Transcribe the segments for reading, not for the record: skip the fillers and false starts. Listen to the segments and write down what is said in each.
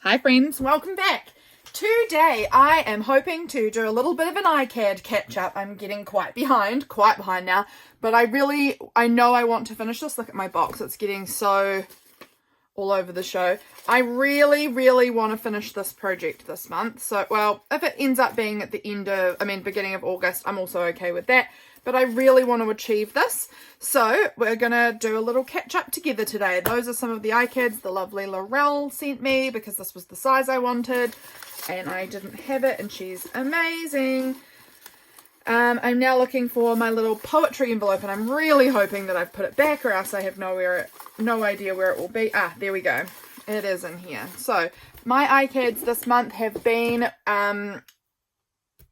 Hi friends, welcome back. Today I am hoping to do a little bit of an ICAD catch up. I'm getting quite behind now, but I know I want to finish this. Look at my box, it's getting so all over the show. I really want to finish this project this month. So, well, if it ends up being at the beginning of August, I'm also okay with that. But I really want to achieve this. So we're going to do a little catch up together today. Those are some of the ICADs the lovely Laurel sent me because this was the size I wanted and I didn't have it, and she's amazing. I'm now looking for my little poetry envelope, and I'm really hoping that I've put it back, or else I have no idea where it will be. Ah, there we go. It is in here. So my ICADs this month have been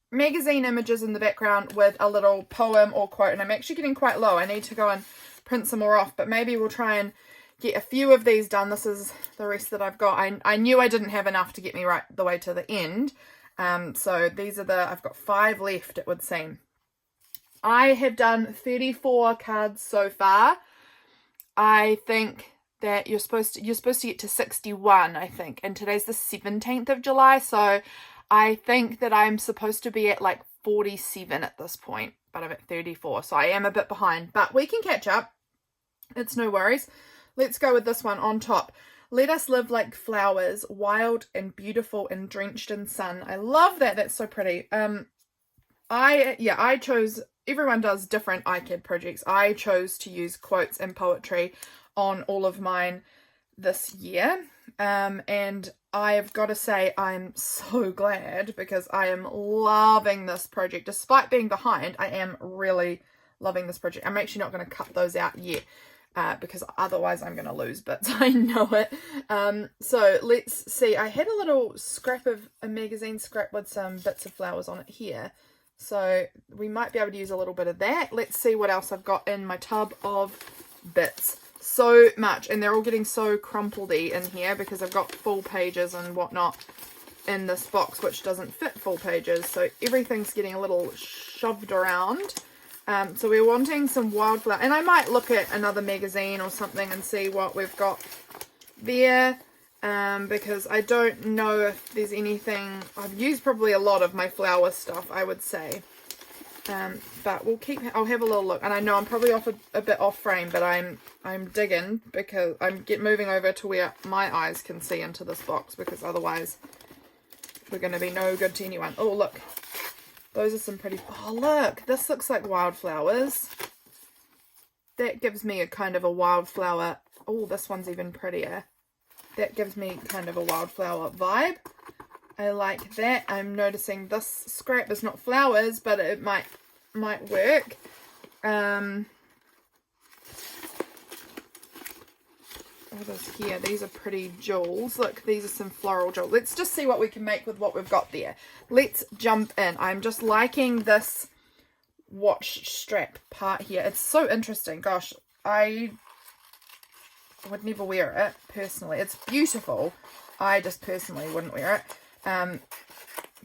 magazine images in the background with a little poem or quote, and I'm actually getting quite low. I need to go and print some more off, but maybe we'll try and get a few of these done. This is the rest that I've got. I knew I didn't have enough to get me right the way to the end. So these are I've got 5 left, it would seem. I have done 34 cards so far. I think that you're supposed to get to 61, I think, and today's the 17th of July, so I think that I'm supposed to be at like 47 at this point, but I'm at 34, so I am a bit behind, but we can catch up. It's no worries. Let's go with this one on top. Let us live like flowers, wild and beautiful and drenched in sun. I love that. That's so pretty. I chose, everyone does different ICAD projects. I chose to use quotes and poetry on all of mine this year. And I've got to say I'm so glad because I am loving this project. Despite being behind, I am really loving this project. I'm actually not going to cut those out yet because otherwise I'm going to lose bits. I know it. So let's see. I had a little scrap of a magazine scrap with some bits of flowers on it here. So we might be able to use a little bit of that. Let's see what else I've got in my tub of bits. So much, and they're all getting so crumpledy in here because I've got full pages and whatnot in this box which doesn't fit full pages, so everything's getting a little shoved around. So we're wanting some wildflower, and I might look at another magazine or something and see what we've got there, because I don't know if there's anything. I've used probably a lot of my flower stuff, I would say. But I'll have a little look, and I know I'm probably a bit off frame, but I'm digging because I'm moving over to where my eyes can see into this box, because otherwise we're going to be no good to anyone. Oh look, those are some pretty, oh look, this looks like wildflowers. That gives me a kind of a wildflower. Oh, this one's even prettier. That gives me kind of a wildflower vibe. I like that. I'm noticing this scrap is not flowers, but it might work. What is here? These are pretty jewels. Look, these are some floral jewels. Let's just see what we can make with what we've got there. Let's jump in. I'm just liking this watch strap part here. It's so interesting. Gosh, I would never wear it personally. It's beautiful. I just personally wouldn't wear it.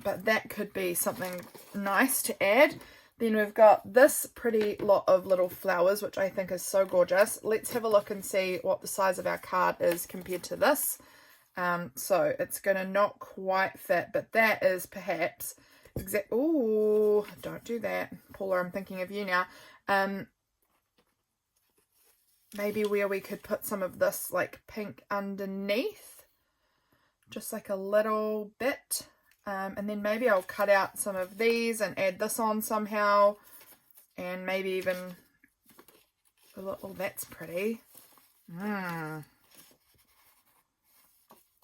But that could be something nice to add. Then we've got this pretty lot of little flowers, which I think is so gorgeous. Let's have a look and see what the size of our card is compared to this. So it's going to not quite fit, but that is perhaps oh, don't do that, Paula, I'm thinking of you now. Maybe where we could put some of this like pink underneath, just like a little bit. And then maybe I'll cut out some of these and add this on somehow, and maybe even, oh, that's pretty. I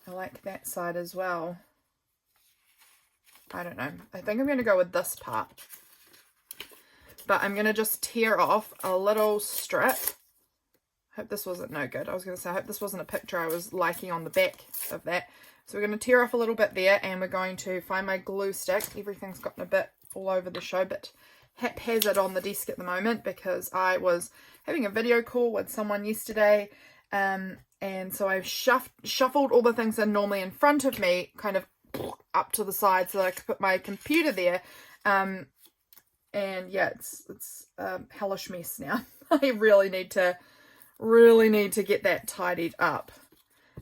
like that side as well. I don't know, I think I'm going to go with this part, but I'm going to just tear off a little strip. Hope this wasn't no good. I was going to say, I hope this wasn't a picture I was liking on the back of that. So we're going to tear off a little bit there, and we're going to find my glue stick. Everything's gotten a bit all over the show, but haphazard on the desk at the moment because I was having a video call with someone yesterday, and so I've shuffled all the things that are normally in front of me kind of up to the side so that I could put my computer there. And yeah, it's a hellish mess now. I really need to get that tidied up.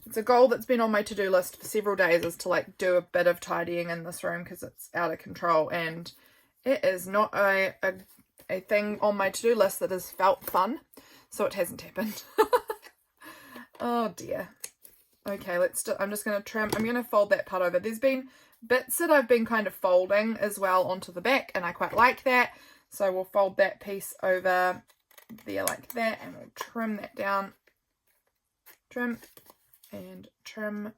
It's a goal that's been on my to-do list for several days, is to like do a bit of tidying in this room because it's out of control, and it is not a thing on my to-do list that has felt fun, so it hasn't happened. Oh dear. Okay, I'm just going to trim. I'm going to fold that part over. There's been bits that I've been kind of folding as well onto the back, and I quite like that. So we'll fold that piece over there like that, and we'll trim that down. Trim and trim.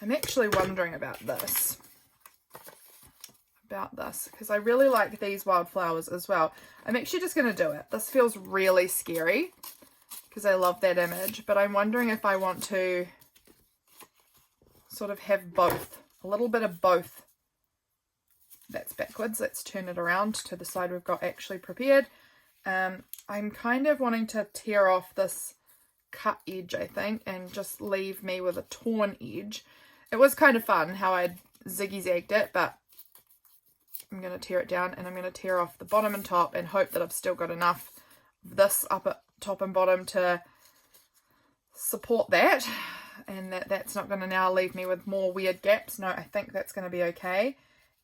I'm actually wondering about this. Because I really like these wildflowers as well. I'm actually just going to do it. This feels really scary because I love that image, but I'm wondering if I want to sort of have both, a little bit of both. That's backwards. Let's turn it around to the side we've got actually prepared. I'm kind of wanting to tear off this cut edge, I think, and just leave me with a torn edge. It was kind of fun how I ziggy-zagged it, but I'm going to tear it down, and I'm going to tear off the bottom and top and hope that I've still got enough of this upper, top and bottom to support that, and that's not going to now leave me with more weird gaps. No, I think that's going to be okay.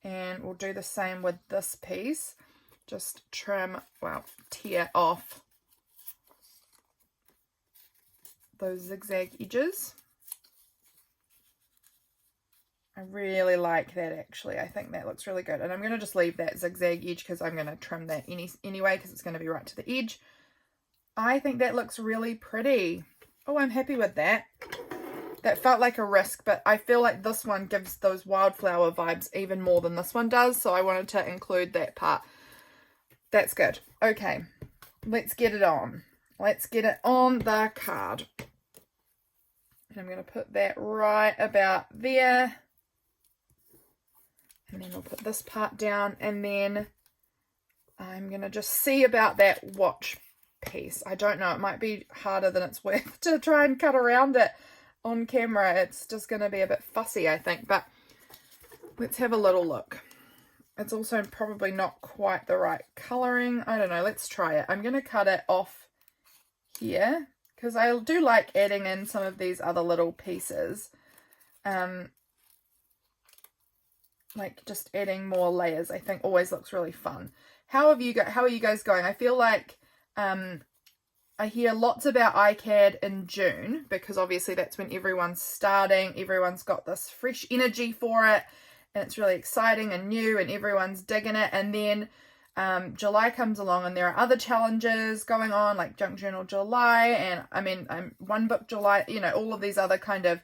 And we'll do the same with this piece. Just trim, well, tear off those zigzag edges. I really like that, actually. I think that looks really good. And I'm going to just leave that zigzag edge because I'm going to trim that anyway because it's going to be right to the edge. I think that looks really pretty. Oh, I'm happy with that. That felt like a risk, but I feel like this one gives those wildflower vibes even more than this one does. So I wanted to include that part. That's good. Okay, let's get it on. Let's get it on the card. And I'm going to put that right about there. And then we'll put this part down, and then I'm going to just see about that watch piece. I don't know, it might be harder than it's worth to try and cut around it on camera. It's just going to be a bit fussy, I think, but let's have a little look. It's also probably not quite the right colouring. I don't know, let's try it. I'm going to cut it off here because I do like adding in some of these other little pieces. Like just adding more layers, I think always looks really fun. How are you guys going? I feel like I hear lots about ICAD in June because obviously that's when everyone's starting. Everyone's got this fresh energy for it, and it's really exciting and new, and everyone's digging it. And then July comes along, and there are other challenges going on, like Junk Journal July, and I mean, One Book July. You know, all of these other kind of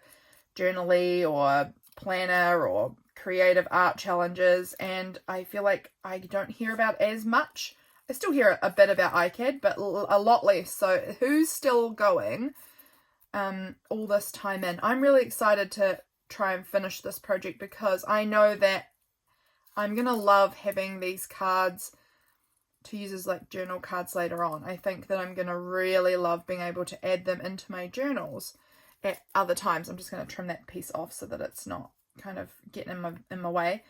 journal-y or planner or creative art challenges, and I feel like I don't hear about as much. I still hear a bit about ICAD, but a lot less. So who's still going all this time in? I'm really excited to try and finish this project because I know that I'm going to love having these cards to use as like journal cards later on. I think that I'm going to really love being able to add them into my journals at other times. I'm just going to trim that piece off so that it's not kind of getting in my way.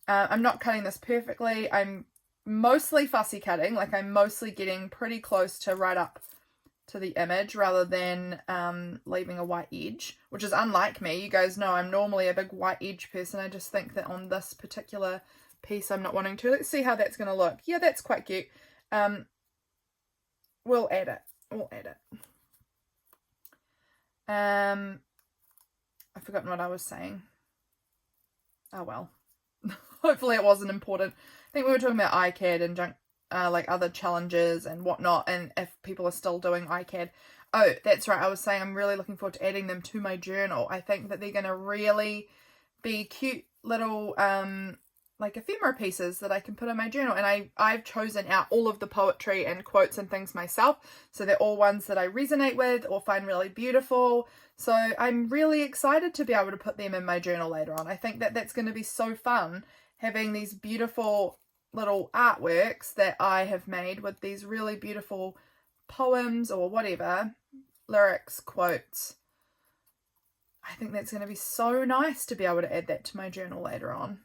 I'm not cutting this perfectly. I'm mostly fussy cutting, like I'm mostly getting pretty close to right up to the image rather than leaving a white edge, which is unlike me. You guys know I'm normally a big white edge person. I just think that on this particular piece I'm not wanting to. Let's see how that's going to look. Yeah, that's quite cute. We'll add it. I've forgotten what I was saying. Oh well. Hopefully it wasn't important. I think we were talking about ICAD and junk, like other challenges and whatnot, and if people are still doing ICAD. Oh, that's right. I was saying I'm really looking forward to adding them to my journal. I think that they're going to really be cute little like ephemera pieces that I can put in my journal. And I've chosen out all of the poetry and quotes and things myself. So they're all ones that I resonate with or find really beautiful. So I'm really excited to be able to put them in my journal later on. I think that that's going to be so fun, having these beautiful little artworks that I have made with these really beautiful poems or whatever, lyrics, quotes. I think that's going to be so nice to be able to add that to my journal later on,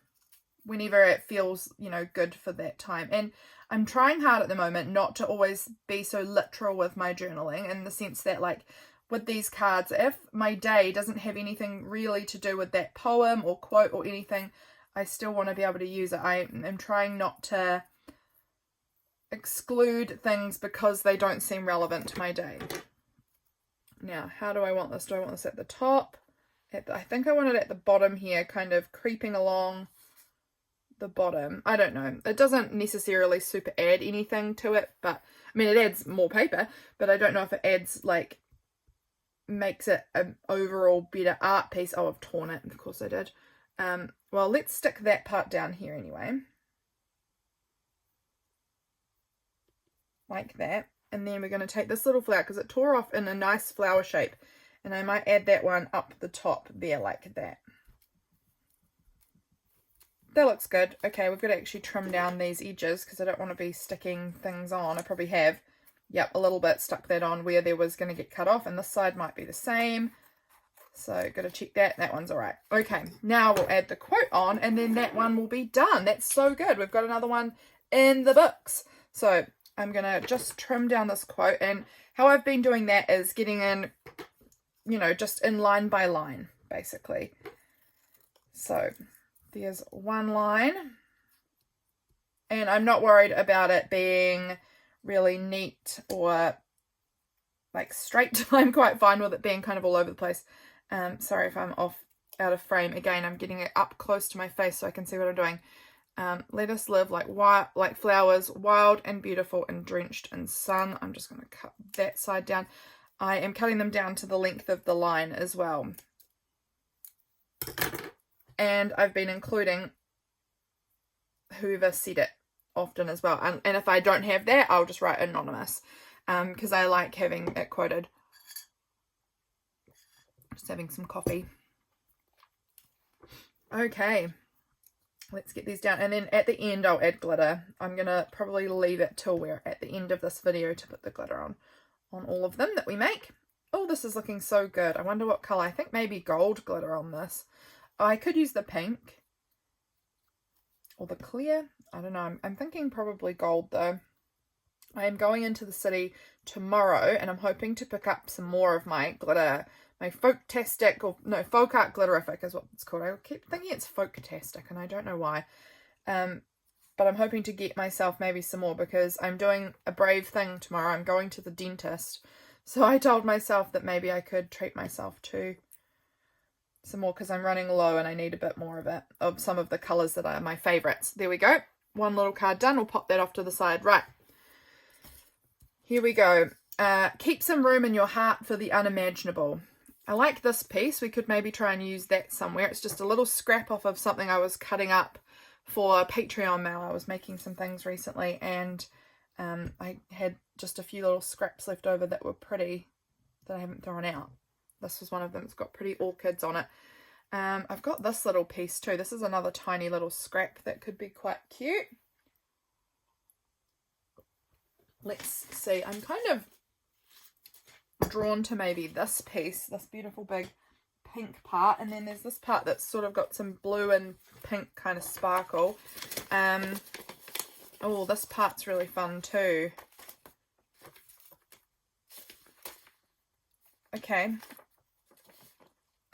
whenever it feels, you know, good for that time. And I'm trying hard at the moment not to always be so literal with my journaling, in the sense that, like, with these cards, if my day doesn't have anything really to do with that poem or quote or anything, I still want to be able to use it. I am trying not to exclude things because they don't seem relevant to my day. Now, how do I want this? Do I want this at the top? I think I want it at the bottom here, kind of creeping along the bottom. I don't know. It doesn't necessarily super add anything to it, but I mean, it adds more paper, but I don't know if it adds, like, makes it an overall better art piece. Oh, I've torn it. Of course I did. Well, let's stick that part down here anyway. Like that. And then we're going to take this little flower, because it tore off in a nice flower shape. And I might add that one up the top there, like that. That looks good. Okay, we've got to actually trim down these edges, because I don't want to be sticking things on. I probably have. Yep, a little bit stuck that on where there was going to get cut off. And this side might be the same. So, got to check that. That one's all right. Okay, now we'll add the quote on, and then that one will be done. That's so good. We've got another one in the books. So, I'm going to just trim down this quote, and how I've been doing that is getting in, you know, just in line by line, basically. So, there's one line, and I'm not worried about it being really neat or, like, straight. I'm quite fine with it being kind of all over the place. Sorry if I'm out of frame. Again, I'm getting it up close to my face so I can see what I'm doing. Let us live like flowers, wild and beautiful and drenched in sun. I'm just going to cut that side down. I am cutting them down to the length of the line as well. And I've been including whoever said it often as well. And if I don't have that, I'll just write anonymous, because I like having it quoted. Just having some coffee. Okay. Let's get these down, and then at the end I'll add glitter. I'm going to probably leave it till we're at the end of this video to put the glitter on all of them that we make. Oh, this is looking so good. I wonder what colour. I think maybe gold glitter on this. I could use the pink or the clear. I don't know. I'm thinking probably gold though. I am going into the city tomorrow, and I'm hoping to pick up some more of my glitter. My Folktastic, or no, Folk Art Glitterific is what it's called. I keep thinking it's Folktastic, and I don't know why. But I'm hoping to get myself maybe some more, because I'm doing a brave thing tomorrow. I'm going to the dentist. So I told myself that maybe I could treat myself to some more, because I'm running low and I need a bit more of it, of some of the colours that are my favourites. There we go. One little card done. We'll pop that off to the side. Right. Here we go. Keep some room in your heart for the unimaginable. I like this piece. We could maybe try and use that somewhere. It's just a little scrap off of something I was cutting up for Patreon mail. I was making some things recently, and I had just a few little scraps left over that were pretty, that I haven't thrown out. This was one of them. It's got pretty orchids on it. I've got this little piece too. This is another tiny little scrap that could be quite cute. Let's see. I'm kind of drawn to maybe this piece, this beautiful big pink part, and then there's this part that's sort of got some blue and pink kind of sparkle. Oh, this part's really fun too. Okay.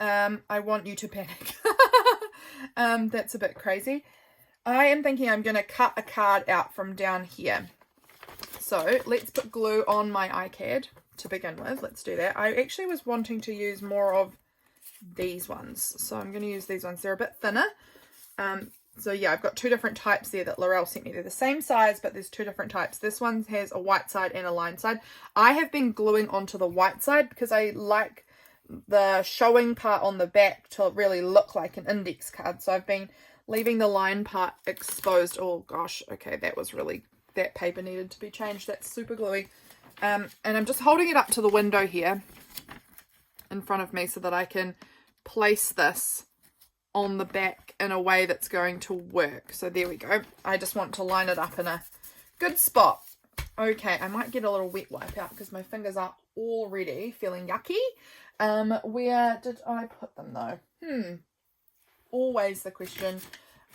I want you to panic. That's a bit crazy. I am thinking I'm going to cut a card out from down here. So let's put glue on my ICAD to begin with. Let's do that. I actually was wanting to use more of these ones, so I'm going to use these ones. They're a bit thinner. So yeah, I've got two different types there that Laurel sent me. They're the same size, but there's two different types. This one has a white side and a line side. I have been gluing onto the white side because I like the showing part on the back to really look like an index card. So I've been leaving the line part exposed. Oh gosh, okay, that was really, that paper needed to be changed. That's super gluey. And I'm just holding it up to the window here in front of me so that I can place this on the back in a way that's going to work. So there we go. I just want to line it up in a good spot. Okay, I might get a little wet wipe out because my fingers are already feeling yucky. Where did I put them though? Always the question.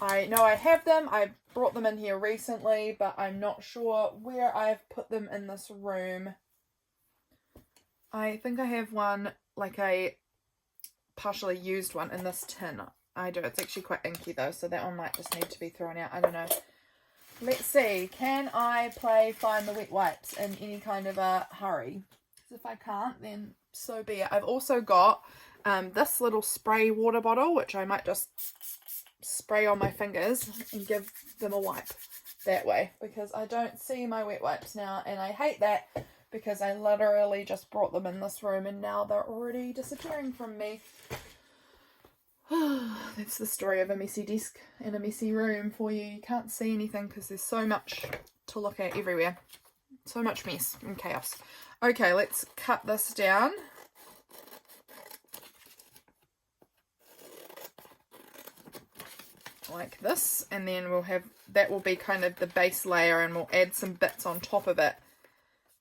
I know I have them. I brought them in here recently, but I'm not sure where I've put them in this room. I think I have one, like a partially used one in this tin. I do. It's actually quite inky though, so that one might just need to be thrown out. I don't know. Let's see. Can I find the wet wipes in any kind of a hurry? Because if I can't, then so be it. I've also got this little spray water bottle, which I might just spray on my fingers and give them a wipe that way, because I don't see my wet wipes now, and I hate that because I literally just brought them in this room and now they're already disappearing from me. That's the story of a messy desk and a messy room for you. You can't see anything because there's so much to look at everywhere. So much mess and chaos. Okay, let's cut this down. Like this, and then we'll have, that will be kind of the base layer, and we'll add some bits on top of it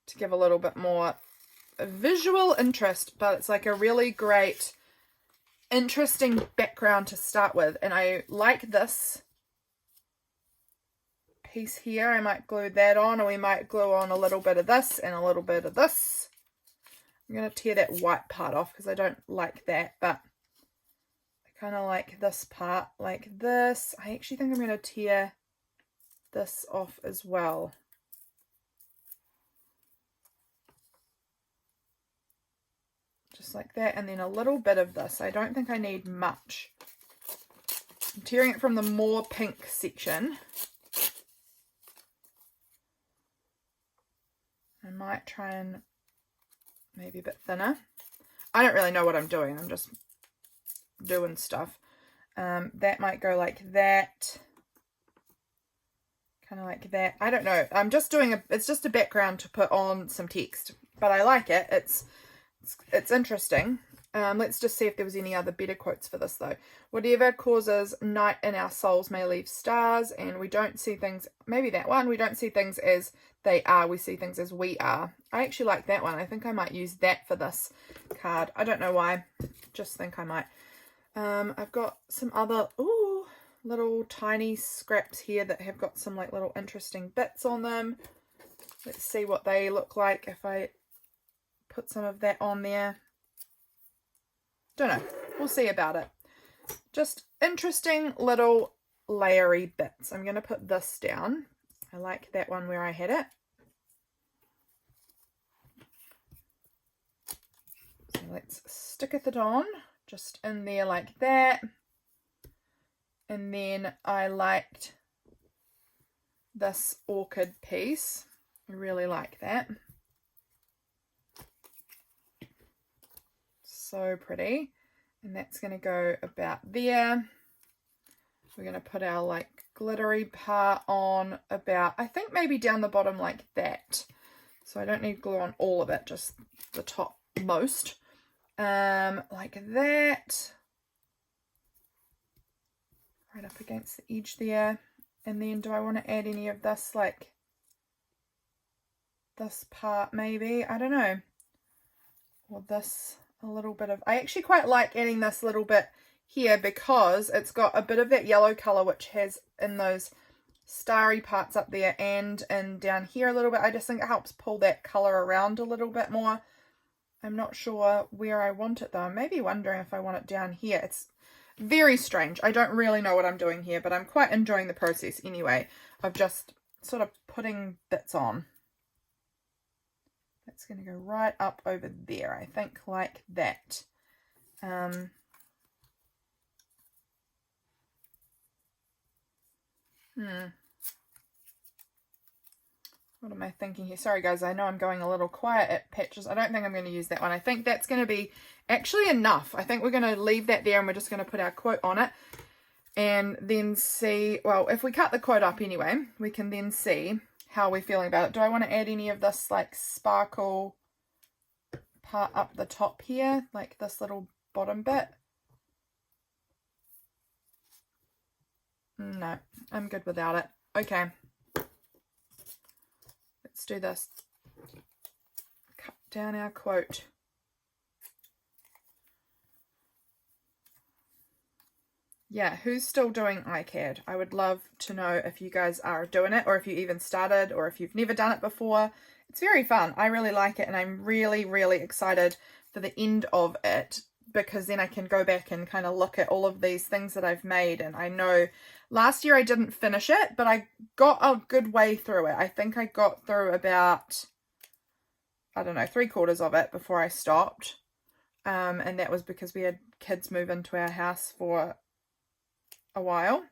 to give a little bit more visual interest, but it's like a really great, interesting background to start with. And I like this piece here. I might glue that on, or we might glue on a little bit of this and a little bit of this. I'm going to tear that white part off because I don't like that, but I kind of like this part like this. I actually think I'm going to tear this off as well. Just like that, and then a little bit of this. I don't think I need much. I'm tearing it from the more pink section. I might try and maybe a bit thinner. I don't really know what I'm doing. I'm just doing stuff. That might go like that. Kind of like that. I don't know. I'm just doing it's just a background to put on some text, but I like it. It's interesting. Let's just see if there was any other better quotes for this though. Whatever causes night in our souls may leave stars, and we don't see things, maybe that one, we don't see things as they are, we see things as we are. I actually like that one. I think I might use that for this card. I don't know why, just think I might. I've got some other little tiny scraps here that have got some like little interesting bits on them. Let's see what they look like if I put some of that on there. Don't know, we'll see about it. Just interesting little layery bits. I'm going to put this down. I like that one where I had it. So let's stick it on just in there like that. And then I liked this orchid piece. I really like that. So pretty. And that's going to go about there. We're going to put our like glittery part on about, I think maybe down the bottom like that. So I don't need glue on all of it, just the top most. Like that. Right up against the edge there. And then do I want to add any of this, like this part maybe? I don't know. Or this, a little bit of, I actually quite like adding this little bit here because it's got a bit of that yellow color which has in those starry parts up there and down here a little bit. I just think it helps pull that color around a little bit more. I'm not sure where I want it though. I'm maybe wondering if I want it down here. It's very strange. I don't really know what I'm doing here, but I'm quite enjoying the process anyway of just sort of putting bits on. That's going to go right up over there, I think, like that. What am I thinking here? Sorry guys, I know I'm going a little quiet at patches. I don't think I'm going to use that one. I think that's going to be actually enough. I think we're going to leave that there and we're just going to put our quote on it and then see, well, if we cut the quote up anyway, we can then see how we're feeling about it. Do I want to add any of this like sparkle part up the top here, like this little bottom bit? No, I'm good without it. Okay. Let's do this. Cut down our quote. yeah, who's still doing ICAD? I would love to know if you guys are doing it, or if you even started, or if you've never done it before. It's very fun. I really like it, and I'm really, really excited for the end of it, because then I can go back and kind of look at all of these things that I've made. And I know last year I didn't finish it, but I got a good way through it. I think I got through about, I don't know, 3/4 of it before I stopped. And that was because we had kids move into our house for a while,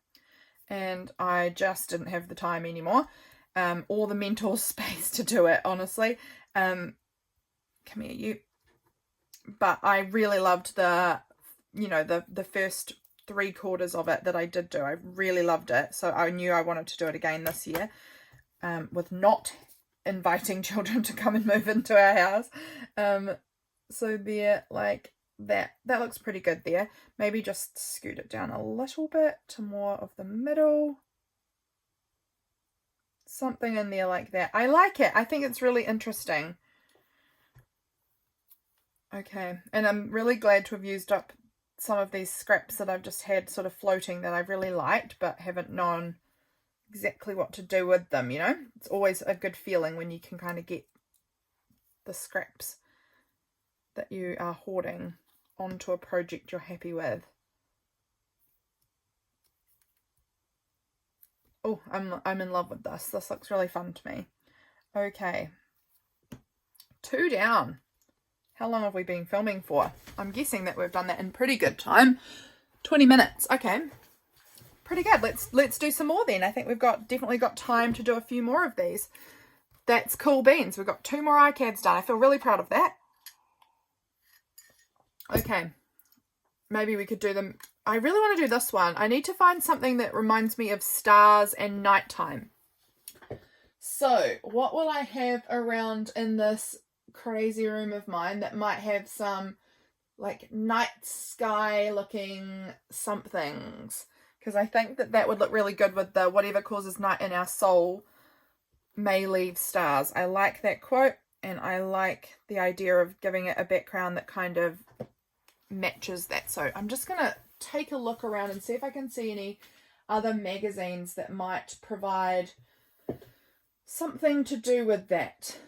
and I just didn't have the time anymore, or the mental space to do it, honestly. Come here, you. But I really loved the, you know, the first 3/4 of it that I did do. I really loved it, so I knew I wanted to do it again this year, with not inviting children to come and move into our house. So there, like that looks pretty good there. Maybe just scoot it down a little bit to more of the middle. Something in there like that. I like it. I think it's really interesting. Okay, and I'm really glad to have used up some of these scraps that I've just had sort of floating that I've really liked, but haven't known exactly what to do with them, you know? It's always a good feeling when you can kind of get the scraps that you are hoarding onto a project you're happy with. Oh, I'm in love with this. This looks really fun to me. Okay. 2 down. How long have we been filming for? I'm guessing that we've done that in pretty good time. 20 minutes. Okay. Pretty good. Let's do some more then. I think we've definitely got time to do a few more of these. That's cool beans. We've got 2 more ICADs done. I feel really proud of that. Okay. Maybe we could do them. I really want to do this one. I need to find something that reminds me of stars and nighttime. So what will I have around in this crazy room of mine that might have some like night sky looking somethings? Because I think that would look really good with the whatever causes night in our soul may leave stars. I like that quote, and I like the idea of giving it a background that kind of matches that. So I'm just going to take a look around and see if I can see any other magazines that might provide something to do with that.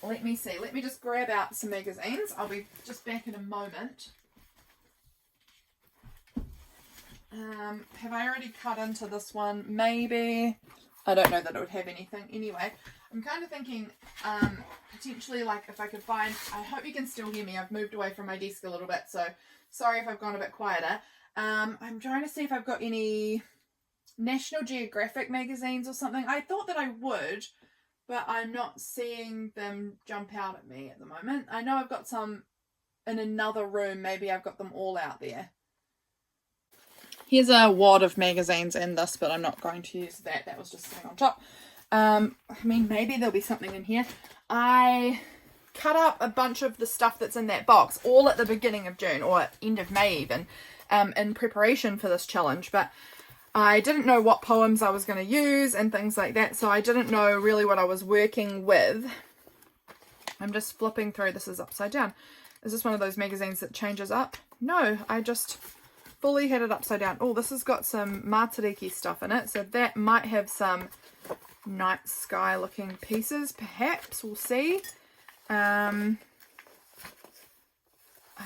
Let me see. Let me just grab out some magazines. I'll be just back in a moment. Have I already cut into this one? Maybe. I don't know that it would have anything. Anyway, I'm kind of thinking potentially like if I could find... I hope you can still hear me. I've moved away from my desk a little bit, so sorry if I've gone a bit quieter. I'm trying to see if I've got any National Geographic magazines or something. I thought that I would, but I'm not seeing them jump out at me at the moment. I know I've got some in another room. Maybe I've got them all out there. Here's a wad of magazines in this, but I'm not going to use that. That was just sitting on top. I mean, maybe there'll be something in here. I cut up a bunch of the stuff that's in that box, all at the beginning of June, or end of May even, in preparation for this challenge. But I didn't know what poems I was going to use and things like that, so I didn't know really what I was working with. I'm just flipping through. This is upside down. Is this one of those magazines that changes up? No, I just fully had it upside down. Oh, this has got some Matariki stuff in it, so that might have some night sky looking pieces, perhaps. We'll see. I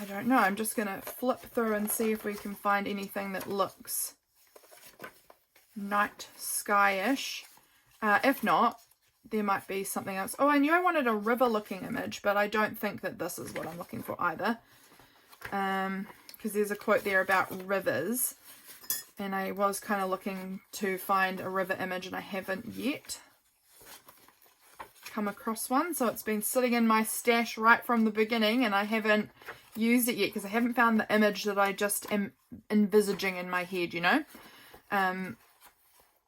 don't know. I'm just going to flip through and see if we can find anything that looks night sky-ish. If not, there might be something else. Oh, I knew I wanted a river looking image, but I don't think that this is what I'm looking for either. Because there's a quote there about rivers, and I was kind of looking to find a river image, and I haven't yet come across one. So it's been sitting in my stash right from the beginning, and I haven't used it yet because I haven't found the image that I just am envisaging in my head, you know,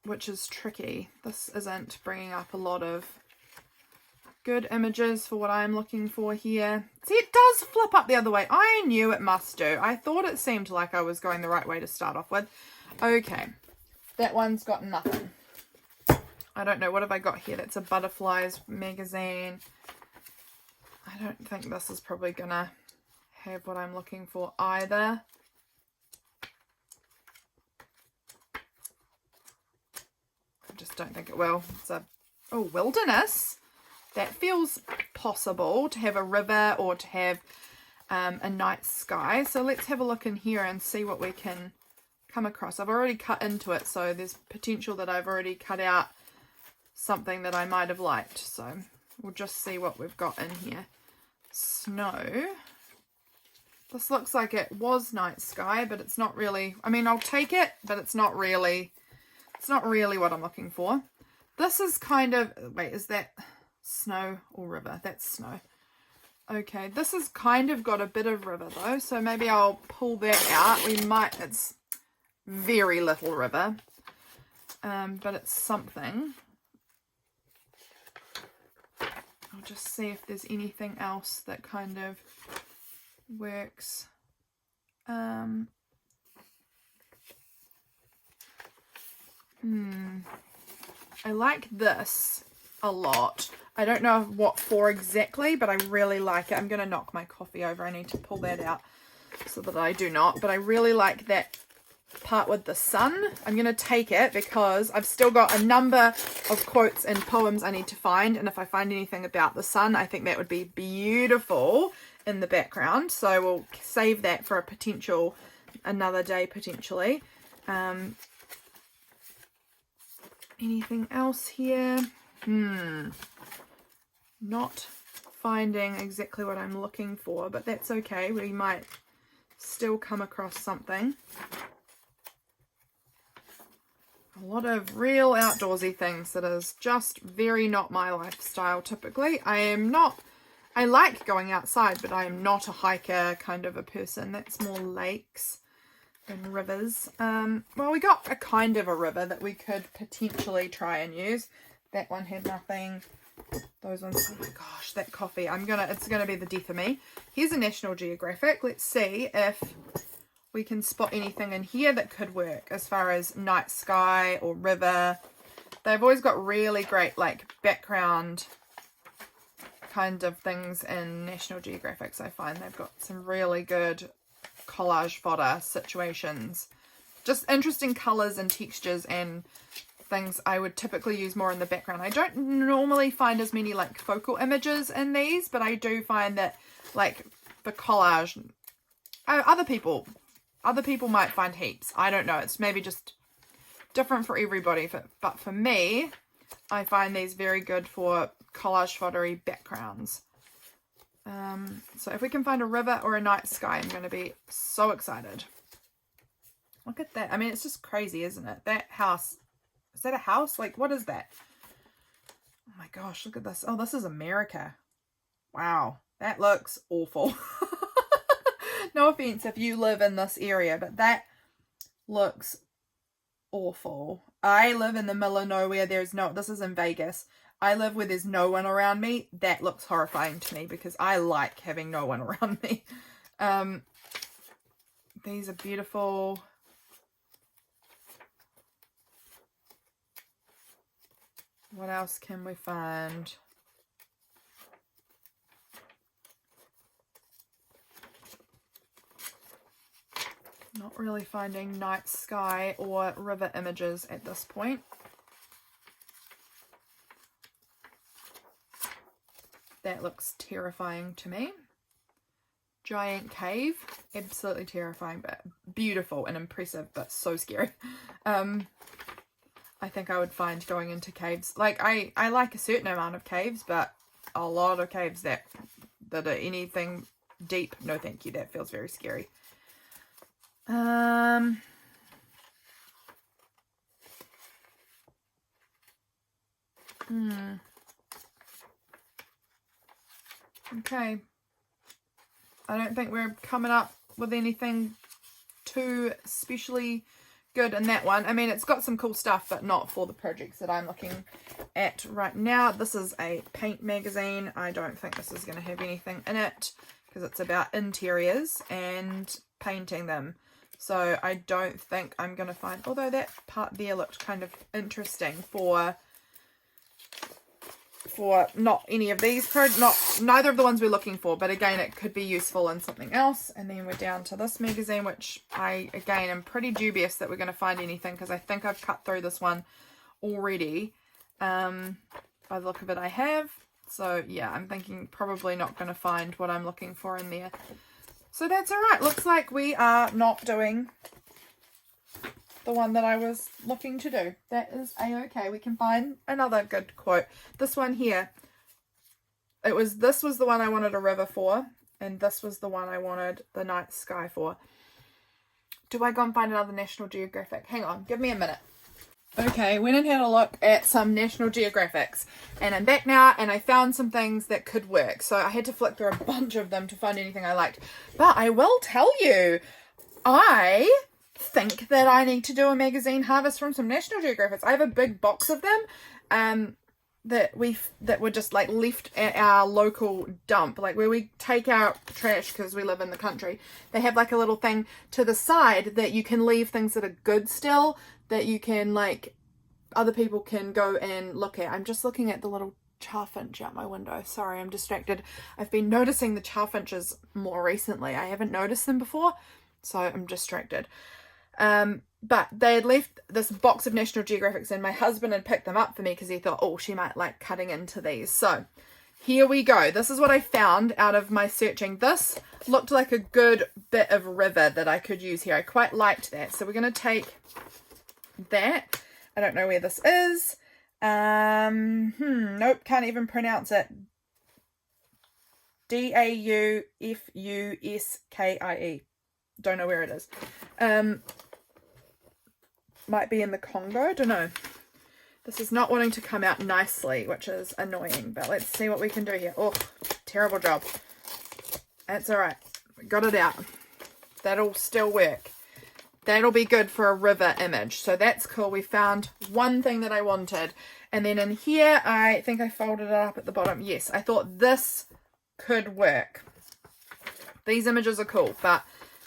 which is tricky. This isn't bringing up a lot of good images for what I'm looking for here. See, it does flip up the other way. I knew it must do. I thought it seemed like I was going the right way to start off with. Okay, that one's got nothing. I don't know, what have I got here? That's a butterflies magazine. I don't think this is probably gonna have what I'm looking for either. just don't think it will. It's a, oh, wilderness. That feels possible, to have a river or to have a night sky. So let's have a look in here and see what we can come across. I've already cut into it, so there's potential that I've already cut out something that I might have liked. So we'll just see what we've got in here. Snow. This looks like it was night sky, but it's not really. I mean, I'll take it, but it's not really what I'm looking for. This is kind of, wait, is that snow or river? That's snow. Okay, this has kind of got a bit of river though, so maybe I'll pull that out. We might, it's very little river, but it's something. I'll just see if there's anything else that kind of works. I like this a lot. I don't know what for exactly, but I really like it. I'm going to knock my coffee over. I need to pull that out so that I do not. But I really like that part with the sun. I'm going to take it because I've still got a number of quotes and poems I need to find. And if I find anything about the sun, I think that would be beautiful in the background. So we'll save that for a potential, another day potentially. Anything else here? Not finding exactly what I'm looking for, but that's okay. We might still come across something. A lot of real outdoorsy things that is just very not my lifestyle typically. I like going outside, but I am not a hiker kind of a person. That's more lakes and rivers. Well, we got a kind of a river that we could potentially try and use. That one had nothing. Those ones, oh my gosh, that coffee. It's gonna be the death of me. Here's a National Geographic. Let's see if we can spot anything in here that could work as far as night sky or river. They've always got really great like background kind of things in National Geographics. I find they've got some really good collage fodder situations. Just interesting colours and textures and things I would typically use more in the background. I don't normally find as many like focal images in these, but I do find that like for collage, other people might find heaps. I don't know. It's maybe just different for everybody. But for me, I find these very good for collage foddery backgrounds. So if we can find a river or a night sky, I'm going to be so excited. Look at that. I mean, it's just crazy, isn't it? That house. Is that a house? Like, what is that? Oh my gosh, look at this. Oh, this is America. Wow, that looks awful. No offense if you live in this area, but that looks awful. I live in the middle of nowhere. This is in Vegas. I live where there's no one around me. That looks horrifying to me because I like having no one around me. These are beautiful. What else can we find? Not really finding night sky or river images at this point. That looks terrifying to me. Giant cave, absolutely terrifying, but beautiful and impressive, but so scary. I think I would find going into caves, like I like a certain amount of caves, but a lot of caves that are anything deep, no thank you, that feels very scary. Okay. I don't think we're coming up with anything too especially good in that one. I mean, it's got some cool stuff, but not for the projects that I'm looking at right now. This is a paint magazine. I don't think this is going to have anything in it because it's about interiors and painting them. So I don't think I'm going to find, although that part there looked kind of interesting for not any of these, neither of the ones we're looking for, but again, it could be useful in something else. And then we're down to this magazine, which I, again, am pretty dubious that we're going to find anything because I think I've cut through this one already. By the look of it, I have. So yeah, I'm thinking probably not going to find what I'm looking for in there. So that's all right. Looks like we are not doing the one that I was looking to do. That is a-okay. We can find another good quote. This one here. This was the one I wanted a river for, and this was the one I wanted the night sky for. Do I go and find another National Geographic? Hang on, give me a minute. Okay, went and had a look at some National Geographics, and I'm back now, and I found some things that could work. So I had to flick through a bunch of them to find anything I liked. But I will tell you, I think that I need to do a magazine harvest from some National Geographics. I have a big box of them that were just like left at our local dump, like where we take our trash because we live in the country. They have like a little thing to the side that you can leave things that are good still, that you can, like, other people can go and look at. I'm just looking at the little chaffinch out my window. Sorry, I'm distracted. I've been noticing the chaffinches more recently. I haven't noticed them before, so I'm distracted. But they had left this box of National Geographics, and my husband had picked them up for me because he thought, oh, she might like cutting into these. So here we go. This is what I found out of my searching. This looked like a good bit of river that I could use here. I quite liked that. So we're going to take that. I don't know where this is. Nope, can't even pronounce it. Daufuskie. Don't know where it is. Might be in the Congo, don't know. This is not wanting to come out nicely, which is annoying, but let's see what we can do here. Oh, terrible job. That's all right. We got it out. That'll still work. That'll be good for a river image. So that's cool. We found one thing that I wanted. And then in here, I think I folded it up at the bottom. Yes, I thought this could work. These images are cool, but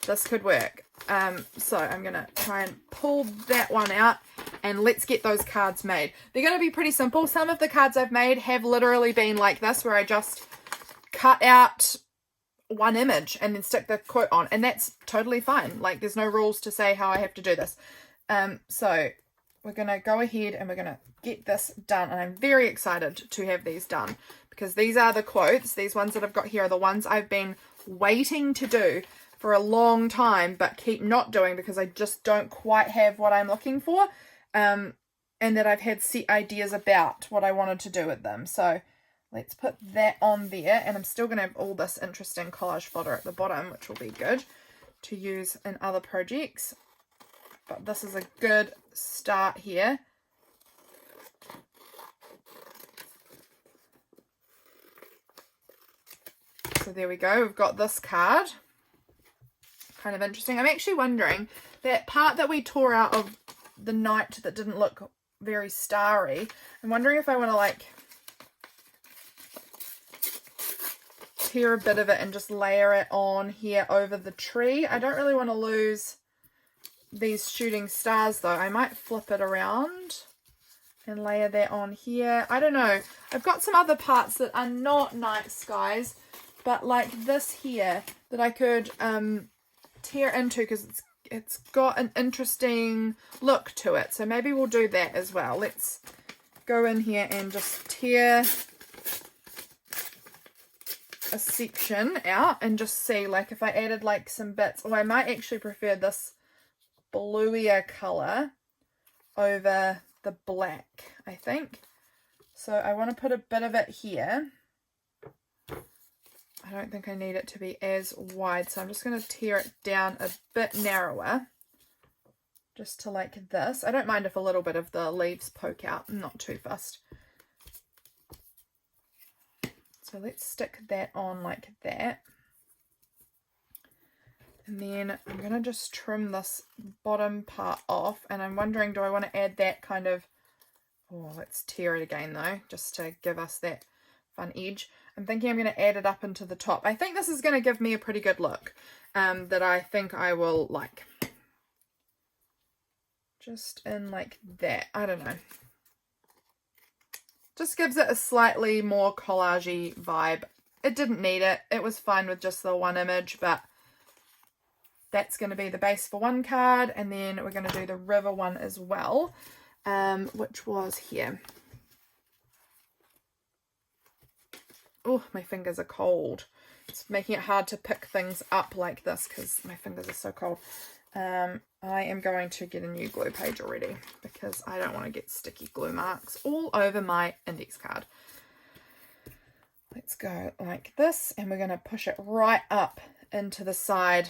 this could work. So I'm going to try and pull that one out, and let's get those cards made. They're going to be pretty simple. Some of the cards I've made have literally been like this, where I just cut out one image and then stick the quote on, and that's totally fine. Like, there's no rules to say how I have to do this. So we're going to go ahead and we're going to get this done, and I'm very excited to have these done because these are the quotes. These ones that I've got here are the ones I've been waiting to do for a long time but keep not doing because I just don't quite have what I'm looking for, and that I've had set ideas about what I wanted to do with them. So let's put that on there, and I'm still going to have all this interesting collage fodder at the bottom, which will be good to use in other projects. But this is a good start here. So there we go. We've got this card. Kind of interesting. I'm actually wondering, that part that we tore out of the night that didn't look very starry, I'm wondering if I want to, like, tear a bit of it and just layer it on here over the tree. I don't really want to lose these shooting stars though. I might flip it around and layer that on here. I don't know. I've got some other parts that are not night skies, but like this here that I could tear into because it's got an interesting look to it. So maybe we'll do that as well. Let's go in here and just tear a section out and just see, like, if I added like some bits. Oh, I might actually prefer this bluier color over the black, I think. So I want to put a bit of it here. I don't think I need it to be as wide, so I'm just going to tear it down a bit narrower, just to like this. I don't mind if a little bit of the leaves poke out. I'm not too fussed. So let's stick that on like that. And then I'm going to just trim this bottom part off. And I'm wondering, do I want to add that kind of... Oh, let's tear it again though, just to give us that fun edge. I'm thinking I'm going to add it up into the top. I think this is going to give me a pretty good look that I think I will like. Just in like that. I don't know. Just gives it a slightly more collage-y vibe. It didn't need it. It was fine with just the one image, but that's going to be the base for one card, and then we're going to do the river one as well. which was here. Oh, my fingers are cold. It's making it hard to pick things up like this because my fingers are so cold. I am going to get a new glue page already because I don't want to get sticky glue marks all over my index card. Let's go like this, and we're going to push it right up into the side.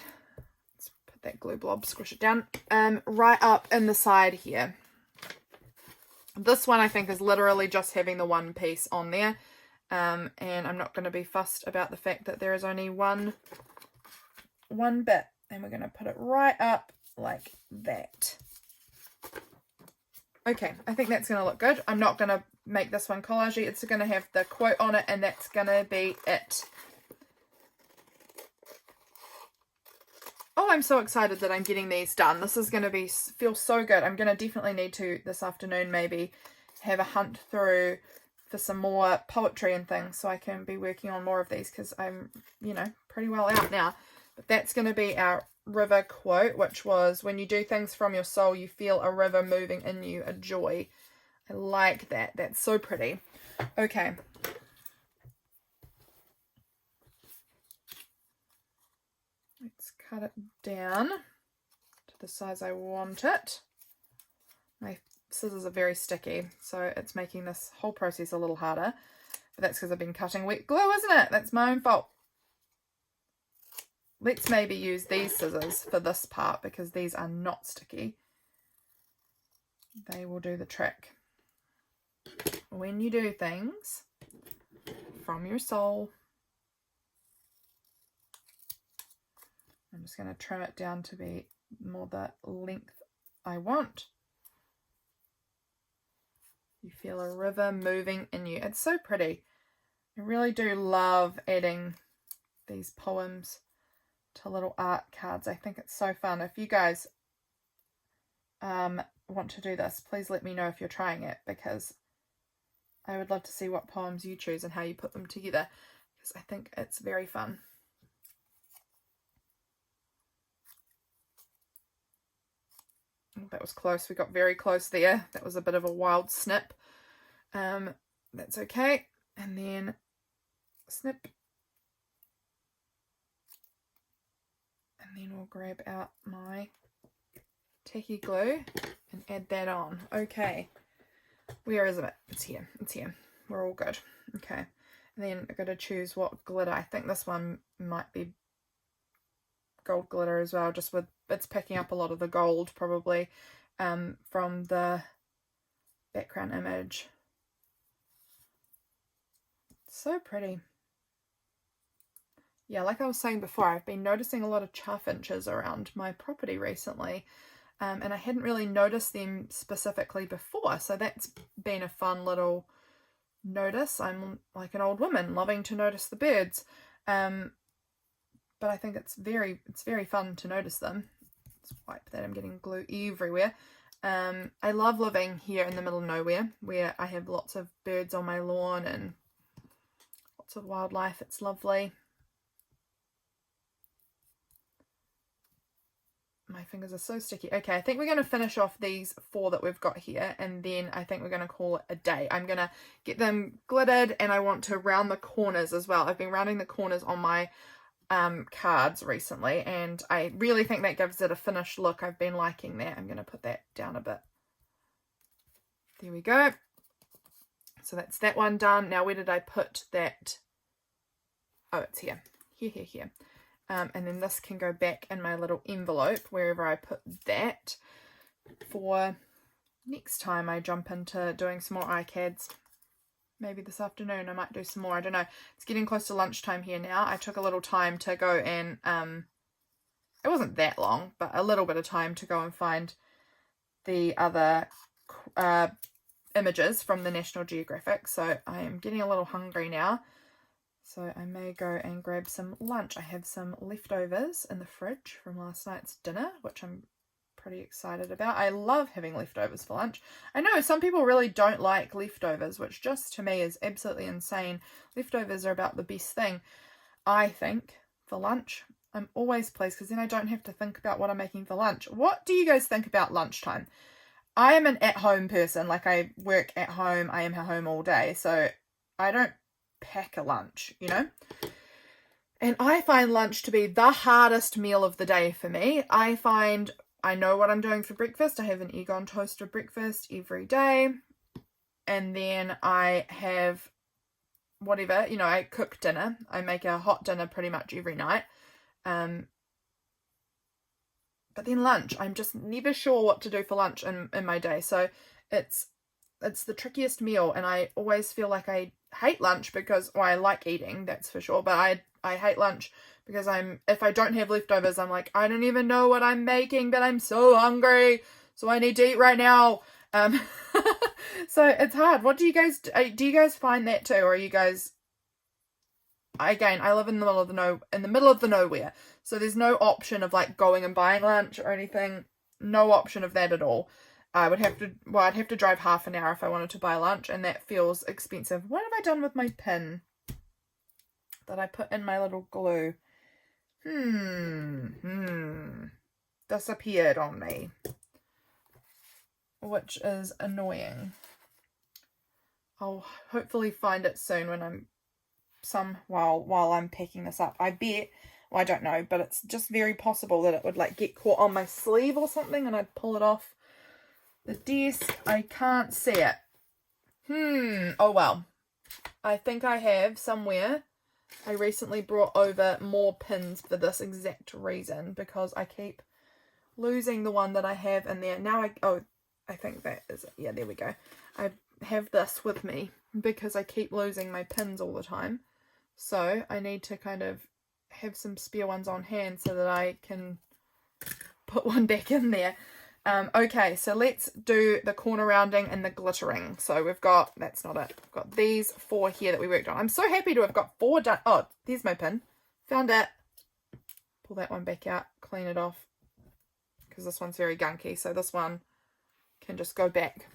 Let's put that glue blob, squish it down, right up in the side here. This one I think is literally just having the one piece on there. And I'm not going to be fussed about the fact that there is only one bit, and we're going to put it right up like that. Okay, I think that's going to look good. I'm not going to make this one collagey. It's going to have the quote on it, and that's going to be it. Oh, I'm so excited that I'm getting these done. This is going to feel so good. I'm going to definitely need to, this afternoon, maybe have a hunt through for some more poetry and things so I can be working on more of these because I'm, you know, pretty well out now. But that's going to be our river quote, which was, when you do things from your soul, you feel a river moving in you, a joy. I like that. That's so pretty. Okay. Let's cut it down to the size I want it. My scissors are very sticky, so it's making this whole process a little harder. But that's because I've been cutting wet glue, isn't it? That's my own fault. Let's maybe use these scissors for this part because these are not sticky. They will do the trick. When you do things from your soul, I'm just going to trim it down to be more the length I want. You feel a river moving in you. It's so pretty. I really do love adding these poems to little art cards. I think it's so fun. If you guys want to do this, please let me know if you're trying it, because I would love to see what poems you choose and how you put them together, because I think it's very fun. Oh, that was close. We got very close there. That was a bit of a wild snip. That's okay. And then snip. And then we'll grab out my tacky glue and add that on. Okay. Where is it? It's here. It's here. We're all good. Okay. And then I've got to choose what glitter. I think this one might be gold glitter as well, just with it's picking up a lot of the gold probably from the background image. So pretty. Yeah, like I was saying before, I've been noticing a lot of chaffinches around my property recently, and I hadn't really noticed them specifically before, so that's been a fun little notice. I'm like an old woman loving to notice the birds, but I think it's very fun to notice them. Let's wipe that. I'm getting glue everywhere. I love living here in the middle of nowhere where I have lots of birds on my lawn and lots of wildlife. It's lovely. My fingers are so sticky. Okay, I think we're going to finish off these 4 that we've got here, and then I think we're going to call it a day. I'm going to get them glittered, and I want to round the corners as well. I've been rounding the corners on my cards recently, and I really think that gives it a finished look. I've been liking that. I'm going to put that down a bit. There we go. So that's that one done. Now, where did I put that? Oh, it's here. Here. And then this can go back in my little envelope wherever I put that for next time I jump into doing some more ICADs. Maybe this afternoon I might do some more. I don't know. It's getting close to lunchtime here now. I took a little time to go and, it wasn't that long, but a little bit of time to go and find the other images from the National Geographic. So I am getting a little hungry now. So I may go and grab some lunch. I have some leftovers in the fridge from last night's dinner, which I'm pretty excited about. I love having leftovers for lunch. I know some people really don't like leftovers, which just to me is absolutely insane. Leftovers are about the best thing, I think, for lunch. I'm always pleased because then I don't have to think about what I'm making for lunch. What do you guys think about lunchtime? I am an at-home person. Like, I work at home. I am at home all day. So I don't pack a lunch, you know? And I find lunch to be the hardest meal of the day for me. I find I know what I'm doing for breakfast. I have an egg on toast for breakfast every day. And then I have whatever, you know, I cook dinner. I make a hot dinner pretty much every night. But then lunch, I'm just never sure what to do for lunch in my day. So it's the trickiest meal, and I always feel like I hate lunch because, well, I like eating, that's for sure, but I hate lunch because if I don't have leftovers, I'm like, I don't even know what I'm making, but I'm so hungry, so I need to eat right now. So it's hard. What do you guys find that too, or are you guys? Again, I live in the middle of the nowhere, so there's no option of like going and buying lunch or anything. No option of that at all. I'd have to drive half an hour if I wanted to buy lunch, and that feels expensive. What have I done with my pin that I put in my little glue? Disappeared on me, which is annoying. I'll hopefully find it soon when I'm while I'm packing this up. I bet, well, I don't know, but it's just very possible that it would like get caught on my sleeve or something, and I'd pull it off the desk. I can't see it. Oh well. I think I have somewhere. I recently brought over more pins for this exact reason, because I keep losing the one that I have in there. Now I think that is it. Yeah, there we go. I have this with me because I keep losing my pins all the time. So I need to kind of have some spare ones on hand so that I can put one back in there. Okay, so let's do the corner rounding and the glittering. So we've got, that's not it, we've got these 4 here that we worked on. I'm so happy to have got 4 done. Oh, there's my pin. Found it. Pull that one back out, clean it off, because this one's very gunky. So this one can just go back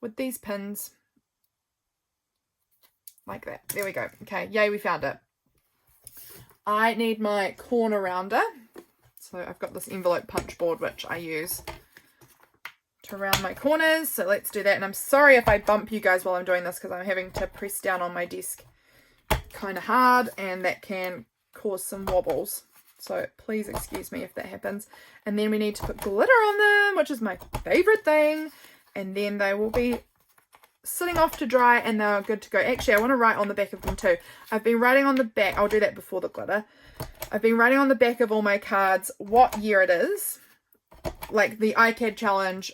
with these pins like that. There we go. Okay, yay, we found it. I need my corner rounder. So I've got this envelope punch board which I use to round my corners. So let's do that. And I'm sorry if I bump you guys while I'm doing this, because I'm having to press down on my desk kind of hard, and that can cause some wobbles. So please excuse me if that happens. And then we need to put glitter on them, which is my favorite thing. And then they will be sitting off to dry and they're good to go. Actually, I want to write on the back of them too. I've been writing on the back. I'll do that before the glitter. I've been writing on the back of all my cards what year it is. Like the ICAD challenge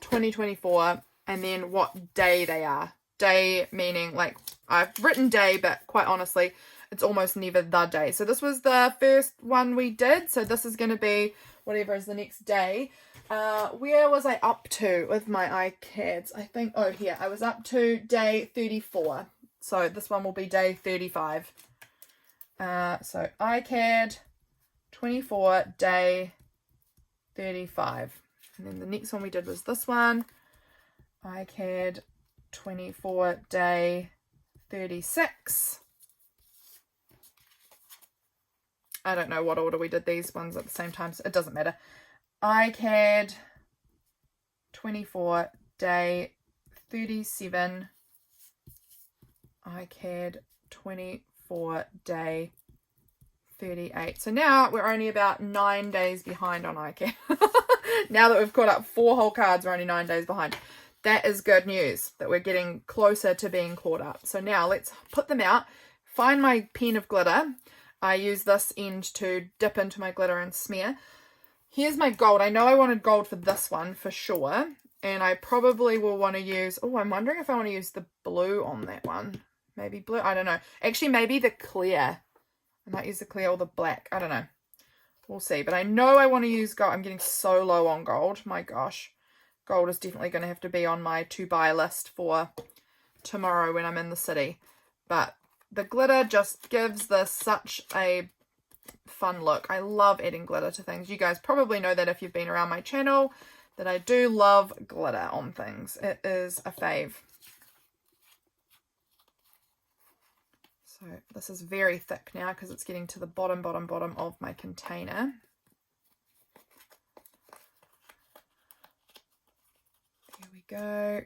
2024, and then what day they are. Day meaning, like, I've written day, but quite honestly, it's almost never the day. So this was the first one we did. So this is going to be whatever is the next day. Where was I up to with my ICADs? I think, oh, here. I was up to day 34. So this one will be day 35. So ICAD 24, day 35. And then the next one we did was this one. ICAD 24, day 36. I don't know what order we did these ones at the same time, so it doesn't matter. ICAD 24, day 37. ICAD 24, day 38. So now we're only about 9 days behind on ICAD. Now that we've caught up 4 whole cards, we're only 9 days behind. That is good news, that we're getting closer to being caught up. So now let's put them out, find my pen of glitter. I use this end to dip into my glitter and smear. Here's my gold. I know I wanted gold for this one for sure. And I probably will want to use, oh, I'm wondering if I want to use the blue on that one. Maybe blue, I don't know. Actually, maybe the clear. I might use the clear or the black. I don't know. We'll see. But I know I want to use gold. I'm getting so low on gold. My gosh. Gold is definitely going to have to be on my to-buy list for tomorrow when I'm in the city. But the glitter just gives this such a fun look. I love adding glitter to things. You guys probably know that if you've been around my channel, that I do love glitter on things. It is a fave. So this is very thick now because it's getting to the bottom of my container. go.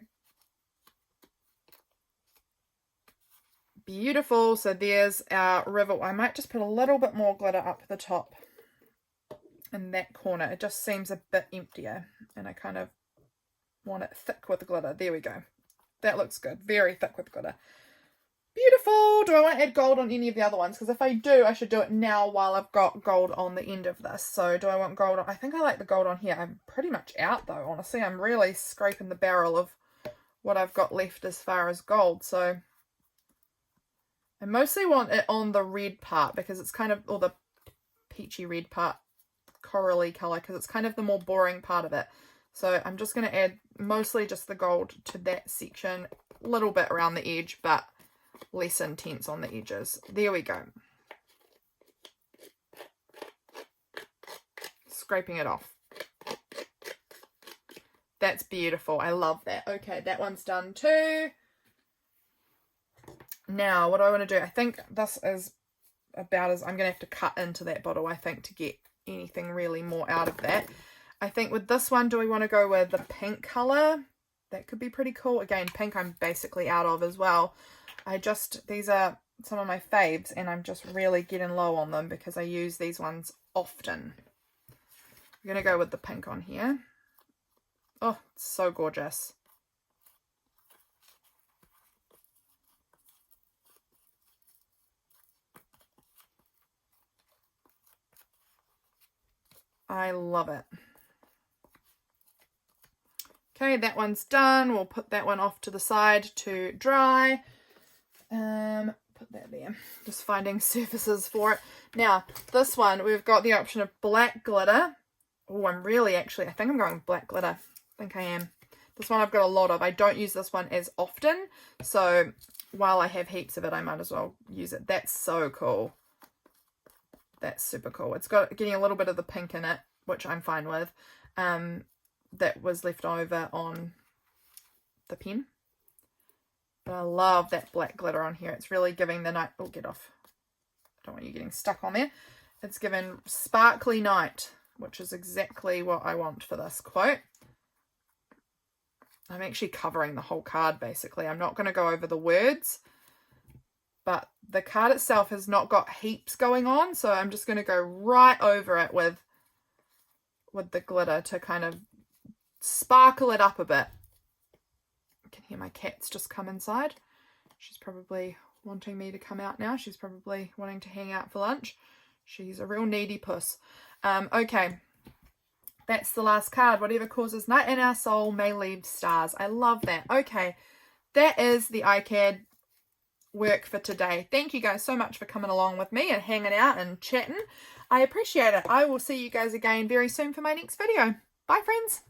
Beautiful. So there's our river. I might just put a little bit more glitter up the top in that corner. It just seems a bit emptier, and I kind of want it thick with glitter. There we go. That looks good. Very thick with glitter. Beautiful. Do I want to add gold on any of the other ones? Because if I do, I should do it now while I've got gold on the end of this. So do I want gold on? I think I like the gold on here. I'm pretty much out though, honestly. I'm really scraping the barrel of what I've got left as far as gold. So I mostly want it on the red part because it's kind of, or the peachy red part, corally colour, because it's kind of the more boring part of it. So I'm just going to add mostly just the gold to that section, a little bit around the edge, but less intense on the edges. There we go. Scraping it off. That's beautiful. I love that. Okay, that one's done too. Now, what do I want to do? I think this is about as I'm going to have to cut into that bottle, I think, to get anything really more out of that. I think with this one, do we want to go with the pink colour? That could be pretty cool. Again, pink I'm basically out of as well. These are some of my faves, and I'm just really getting low on them because I use these ones often. I'm going to go with the pink on here. Oh, it's so gorgeous. I love it. Okay, that one's done. We'll put that one off to the side to dry. Put that there. Just finding surfaces for it. Now, this one, we've got the option of black glitter. Oh, I think I'm going with black glitter. I think I am. This one I've got a lot of. I don't use this one as often. So, while I have heaps of it, I might as well use it. That's so cool. That's super cool. It's got getting a little bit of the pink in it, which I'm fine with. That was left over on the pen. But I love that black glitter on here. It's really giving the night... Oh, get off. I don't want you getting stuck on there. It's given sparkly night, which is exactly what I want for this quote. I'm actually covering the whole card, basically. I'm not going to go over the words. But the card itself has not got heaps going on, so I'm just going to go right over it with the glitter to kind of sparkle it up a bit. I can hear my cat's just come inside. She's probably wanting me to come out now. She's probably wanting to hang out for lunch. She's a real needy puss. Okay, that's the last card. Whatever causes night in our soul may leave stars. I love that. Okay, that is the ICAD work for today. Thank you guys so much for coming along with me and hanging out and chatting. I appreciate it. I will see you guys again very soon for my next video. Bye, friends.